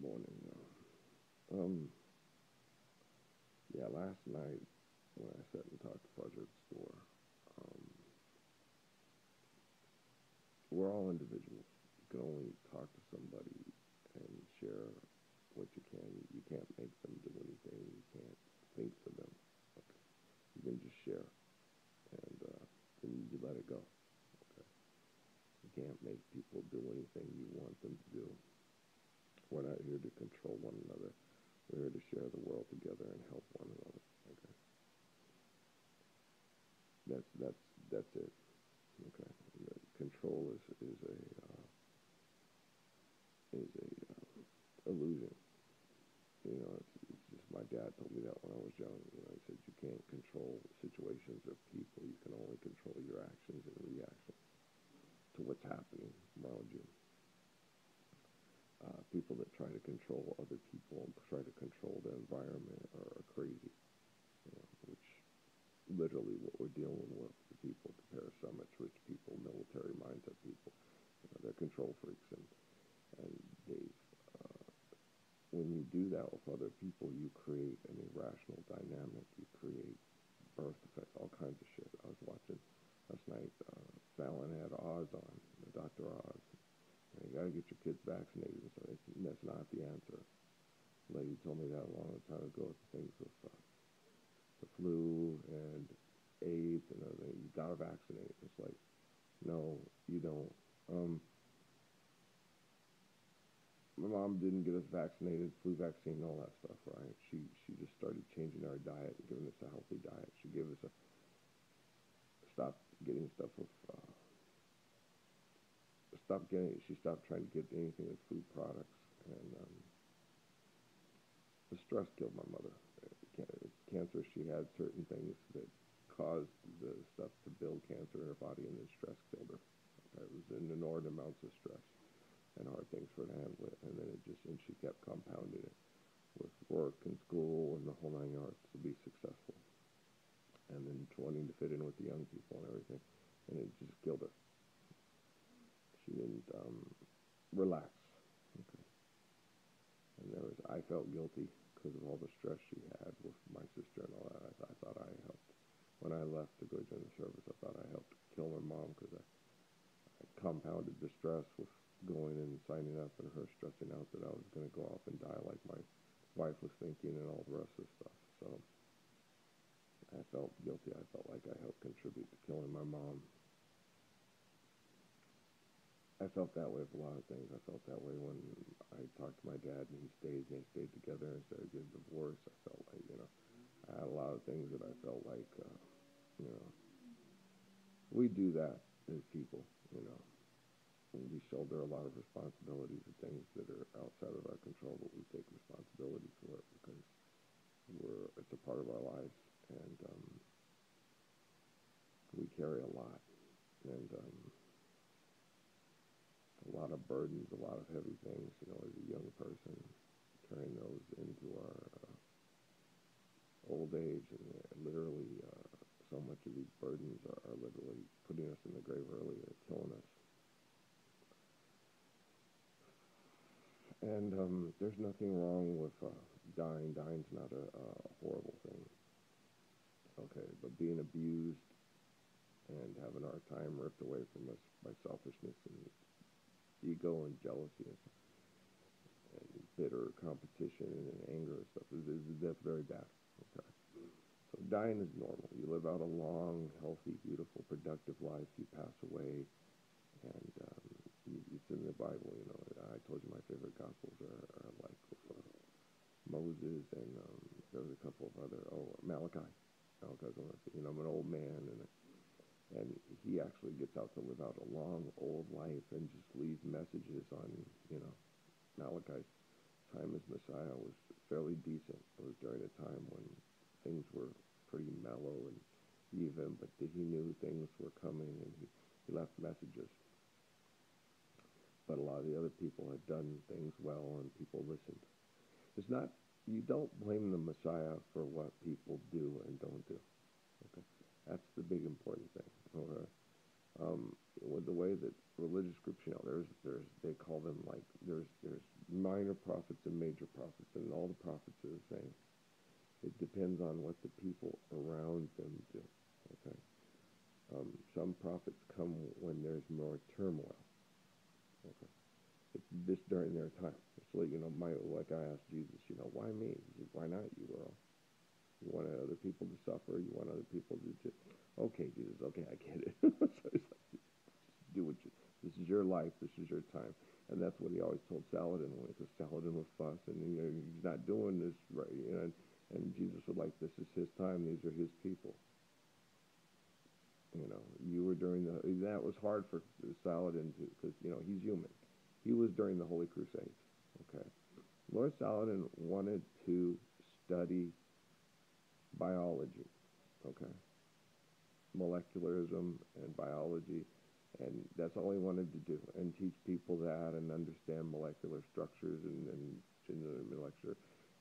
Morning. Yeah, last night when I sat and talked to Fudge at the store, um, we're all individuals. You can only talk to somebody and share what you can. You can't make them do anything. You can't think for them. Okay. You can just share, and then you let it go. Okay. You can't make people do anything you want them to do. We're not here to control one another. We're here to share the world together and help one another. Okay. That's it. Okay. The control is a illusion. It's just my dad told me that when I was young. He said you can't control situations or people. You can only control your actions and reactions to what's happening around you. People that try to control other people and try to control the environment are crazy. Which literally what we're dealing with the people, the parasummits, rich people, military mindset people. They're control freaks, and they've when you do that with other people, you create an irrational dynamic. You create birth effects, all kinds of shit. I was watching last night. Fallon had Oz on, Dr. Oz. You got to get your kids vaccinated. So that's not the answer. A lady told me that a long time ago. Things with the flu and AIDS and everything. You got to vaccinate. It's like, no, you don't. My mom didn't get us vaccinated, flu vaccine, all that stuff, right? She just started changing our diet and giving us a healthy diet. She gave us she stopped trying to get anything with food products, and the stress killed my mother. Cancer, she had certain things that caused the stuff to build cancer in her body, and then stress killed her. Okay? It was in inordinate amounts of stress and hard things for her to handle it, and then and she kept compounding it with work and school and the whole nine yards to be successful, and then wanting to fit in with the young people and everything, and it just killed her. She didn't relax. Okay. And I felt guilty because of all the stress she had with my sister and all that. I thought I helped. When I left to go join the service, I thought I helped kill her mom because I compounded the stress with going and signing up and her stressing out that I was going to go off and die like my wife was thinking and all the rest of the stuff. So I felt guilty. I felt like I helped contribute to killing my mom. I felt that way with a lot of things. I felt that way when I talked to my dad and they stayed together instead of getting divorced. I felt like, I had a lot of things that I felt like, we do that as people, we shoulder a lot of responsibilities for things that are outside of our control, but we take responsibility for it because it's a part of our lives, and we carry a lot, and a lot of burdens, a lot of heavy things, as a young person, carrying those into our old age, and literally so much of these burdens are literally putting us in the grave early, or killing us. And there's nothing wrong with dying. Dying's not a horrible thing. Okay, but being abused and having our time ripped away from us by selfishness and ego and jealousy and bitter competition and anger and stuff, that's very bad. Okay, so dying is normal. You live out a long, healthy, beautiful, productive life. You pass away, and it's in the Bible. I told you my favorite gospels are like Moses, and there was a couple of other. Malachi. Malachi's one. I'm an old man, and he actually gets out to live out a long, old life and just leaves messages on. Malachi's time as Messiah was fairly decent. It was during a time when things were pretty mellow and even, but he knew things were coming, and he left messages. But a lot of the other people had done things well, and people listened. You don't blame the Messiah for what people do and don't do. Okay, that's the big important thing. Okay? With the way that religious groups, they call them like, there's minor prophets and major prophets, and all the prophets are the same. It depends on what the people around them do. Okay. Some prophets come when there's more turmoil. Okay. It's this during their time. So, like I asked Jesus, why me? He said, why not you, Earl? You want other people to suffer. You want other people to just, okay, Jesus, okay, I get it. So it's like, do what you, this is your life. This is your time. And that's what he always told Saladin, because Saladin was fuss, and he's not doing this right. And Jesus was like, this is his time. These are his people. You were that was hard for Saladin too, because, he's human. He was during the Holy Crusades. Okay. Lord Saladin wanted to study biology. Okay. Molecularism and biology. And that's all he wanted to do, and teach people that, and understand molecular structures and molecular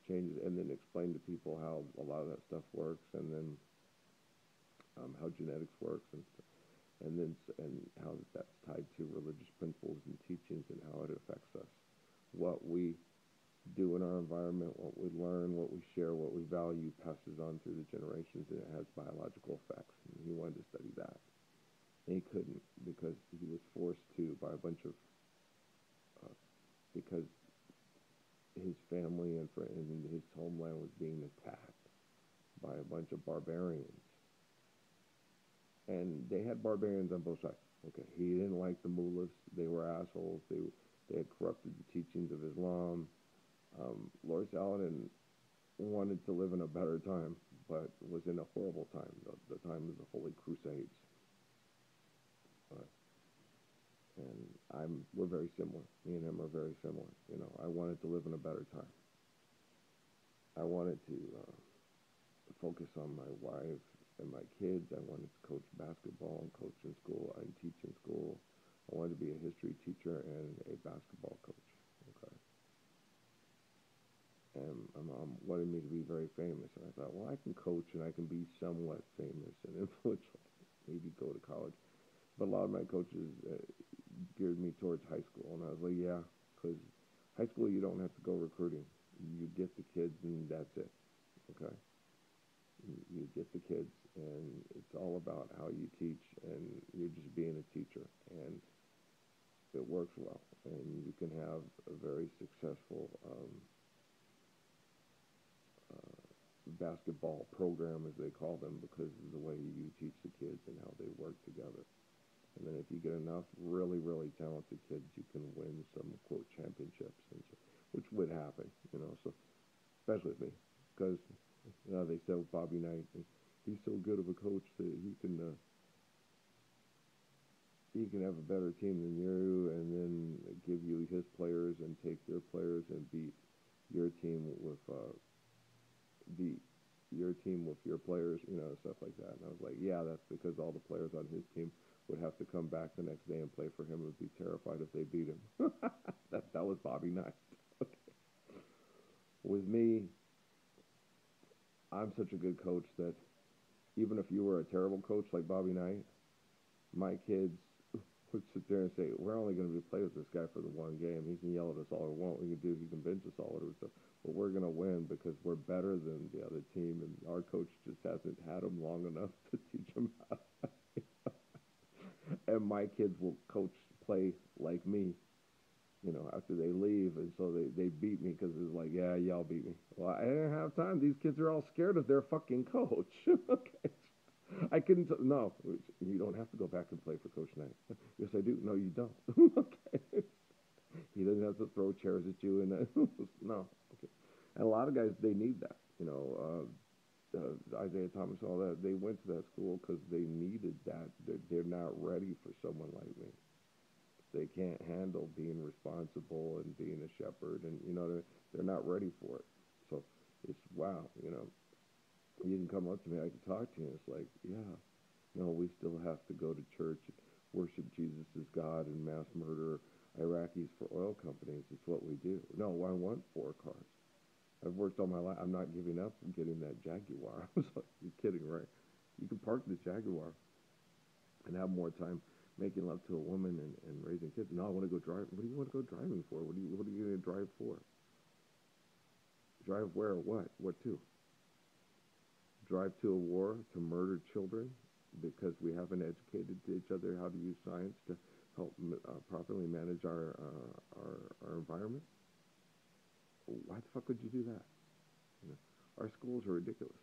changes, and then explain to people how a lot of that stuff works, and then how genetics works, and how that's tied to religious principles and teachings, and how it affects us. What we do in our environment, what we learn, what we share, what we value, passes on through the generations, and it has biological effects. And he wanted to study that. And he couldn't, because he was forced to by a bunch of, because his family and his homeland was being attacked by a bunch of barbarians. And they had barbarians on both sides. Okay, he didn't like the mullahs. They were assholes. They had corrupted the teachings of Islam. Lord Saladin wanted to live in a better time, but was in a horrible time, the time of the Holy Crusades. And we're very similar. Me and him are very similar. I wanted to live in a better time. I wanted to focus on my wife and my kids. I wanted to coach basketball and coach in school and teach in school. I wanted to be a history teacher and a basketball coach. Okay. And my mom wanted me to be very famous. And I thought, well, I can coach and I can be somewhat famous and influential. Maybe go to college. But a lot of my coaches geared me towards high school. And I was like, yeah, because high school you don't have to go recruiting. You get the kids and that's it. Okay? You get the kids, and it's all about how you teach, and you're just being a teacher. And it works well. And you can have a very successful basketball program, as they call them, because of the way you teach the kids and how they work together. And then if you get enough really, really talented kids, you can win some, quote, championships, which would happen, so especially with me, because they said with Bobby Knight, he's so good of a coach that he can have a better team than you, and then give you his players and take your players and beat your team with your players, stuff like that. And I was like, yeah, that's because all the players on his team would have to come back the next day and play for him and be terrified if they beat him. that was Bobby Knight. Okay. With me, I'm such a good coach that even if you were a terrible coach like Bobby Knight, my kids would sit there and say, we're only going to play with this guy for the one game. He can yell at us all we want. We can do, he can bench us all whatever stuff. But we're going to win because we're better than the other team, and our coach just hasn't had them long enough to teach them how to play. And my kids will play like me, after they leave, and so they beat me because it's like, yeah, y'all beat me. Well, I didn't have time. These kids are all scared of their fucking coach. Okay. I couldn't, no, you don't have to go back and play for Coach Knight. Yes, I do. No, you don't. Okay. He doesn't have to throw chairs at you. No. Okay. And a lot of guys, they need that. Isaiah Thomas, all that, they went to that school because they needed that. They're not ready for someone like me. They can't handle being responsible and being a shepherd, and they're not ready for it. So it's wow, you can come up to me, I can talk to you, and it's like, yeah, no, we still have to go to church and worship Jesus as God and mass murder Iraqis for oil companies. It's what we do. No, I want 4 cars. I've worked all my life. I'm not giving up on getting that Jaguar. I was like, you're kidding, right? You can park the Jaguar and have more time making love to a woman and raising kids. No, I want to go drive. What do you want to go driving for? What are you going to drive for? Drive where? What? What to? Drive to a war to murder children because we haven't educated each other how to use science to help properly manage our environment? Why the fuck would you do that? You know, our schools are ridiculous.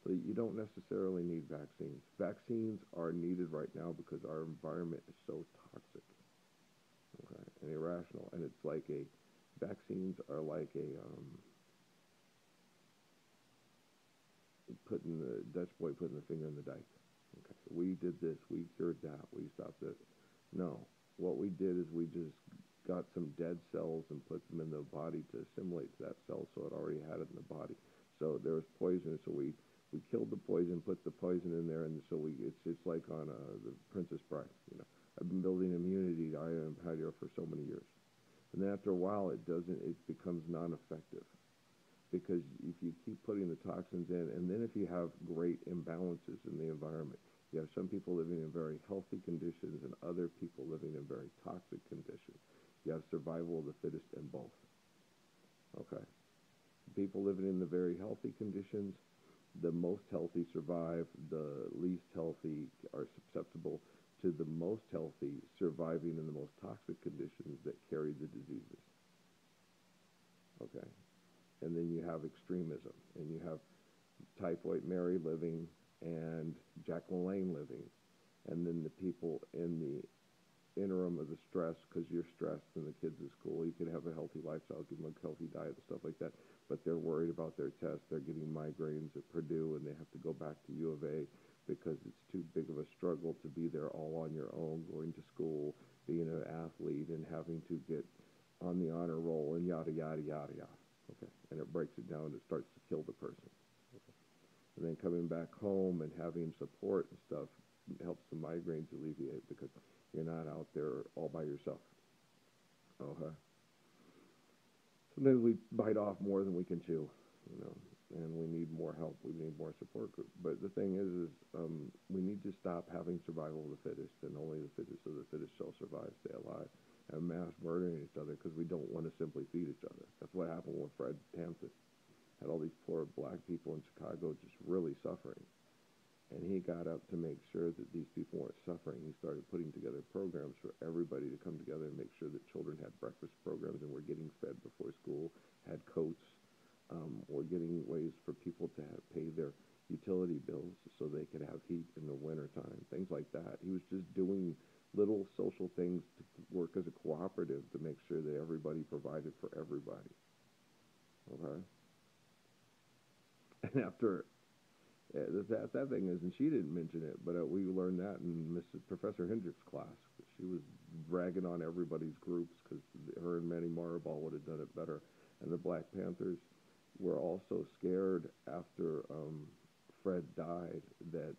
So you don't necessarily need vaccines. Vaccines are needed right now because our environment is so toxic, okay, and irrational. And it's like vaccines are like putting the Dutch boy putting the finger in the dike. Okay, we did this, we cured that, we stopped this. No, what we did is we just got some dead cells and put them in the body to assimilate to that cell, so it already had it in the body. So there was poison, so we killed the poison, put the poison in there, and so it's like on the Princess Bride. You know, I've been building immunity to iron patio for so many years, and then after a while, it becomes non-effective. Because if you keep putting the toxins in, and then if you have great imbalances in the environment, you have some people living in very healthy conditions and other people living in very toxic conditions. You have survival of the fittest in both. Okay. People living in the very healthy conditions, the most healthy survive, the least healthy are susceptible to the most healthy surviving in the most toxic conditions that carry the diseases. Okay. And then you have extremism, and you have Typhoid Mary living and Jack LaLanne living, and then the people in the interim of the stress, because you're stressed and the kids at school, you could have a healthy lifestyle, give them a healthy diet and stuff like that, but they're worried about their tests, they're getting migraines at Purdue, and they have to go back to U of A because it's too big of a struggle to be there all on your own, going to school, being an athlete, and having to get on the honor roll, and yada, yada, yada, yada. Okay, and it breaks it down, it starts to kill the person. Okay. And then coming back home and having support and stuff helps the migraines alleviate because you're not out there all by yourself. Okay. Sometimes we bite off more than we can chew, you know, and we need more help, we need more support group. But the thing is we need to stop having survival of the fittest, and only the fittest of the fittest shall survive, stay alive, and mass murdering each other because we don't want to simply feed each other. That's what happened with Fred Hampton. Had all these poor black people in Chicago just really suffering. And he got up to make sure that these people weren't suffering. He started putting together programs for everybody to come together and make sure that children had breakfast programs and were getting fed before school, had coats, or getting ways for people to pay their utility bills so they could have heat in the wintertime, things like that. He was just doing little social things to work as a cooperative to make sure that everybody provided for everybody. Okay? And after, that thing is, and she didn't mention it, but we learned that in Professor Hendricks' class. She was ragging on everybody's groups because her and Manny Marable would have done it better. And the Black Panthers were also scared after Fred died that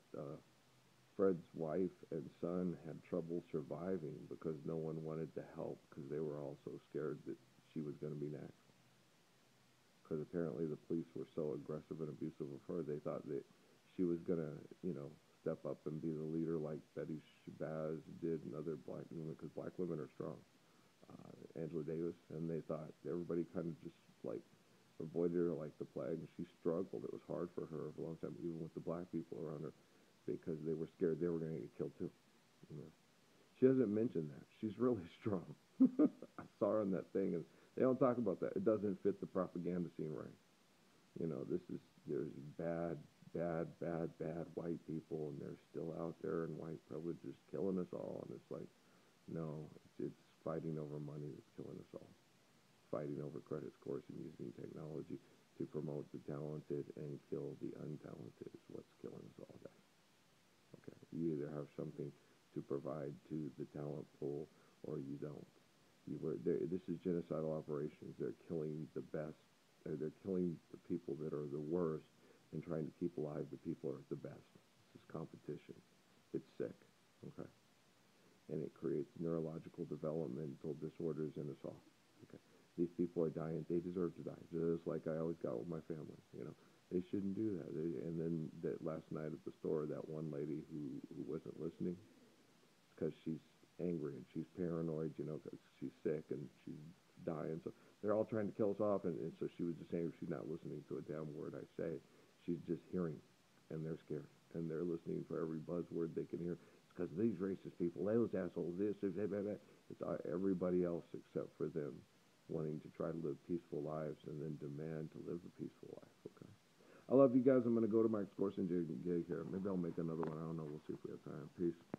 Fred's wife and son had trouble surviving because no one wanted to help because they were also scared that she was going to be next. Because apparently the police were so aggressive and abusive of her, they thought that she was going to, you know, step up and be the leader like Betty Shabazz did and other black women, because black women are strong. Angela Davis, and they thought everybody kind of just like avoided her like the plague, and she struggled. It was hard for her for a long time, even with the black people around her, because they were scared they were going to get killed too. You know? She doesn't mention that. She's really strong. I saw her on that thing, and they don't talk about that. It doesn't fit the propaganda scene right. You know, there's bad white people, and they're still out there, and white privilege is killing us all. And it's like, no, it's fighting over money that's killing us all. Fighting over credit scores and using technology to promote the talented and kill the untalented is what's killing us all, guys. Okay, you either have something to provide to the talent pool or you don't. This is genocidal operations. They're killing the best. They're killing the people that are the worst and trying to keep alive the people who are the best. This is competition. It's sick. Okay. And it creates neurological developmental disorders in us all. Okay. These people are dying. They deserve to die. Just like I always got with my family. You know, they shouldn't do that. And then that last night at the store, that one lady who wasn't listening, because she's angry and she's paranoid, you know, because she's sick and she's dying. So they're all trying to kill us off, and so she was just saying she's not listening to a damn word I say. She's just hearing, and they're scared, and they're listening for every buzzword they can hear. It's because of these racist people, those assholes, this, blah, blah, blah. It's everybody else except for them wanting to try to live peaceful lives and then demand to live a peaceful life, okay? I love you guys. I'm going to go to my Extortion gig here. Maybe I'll make another one. I don't know. We'll see if we have time. Peace.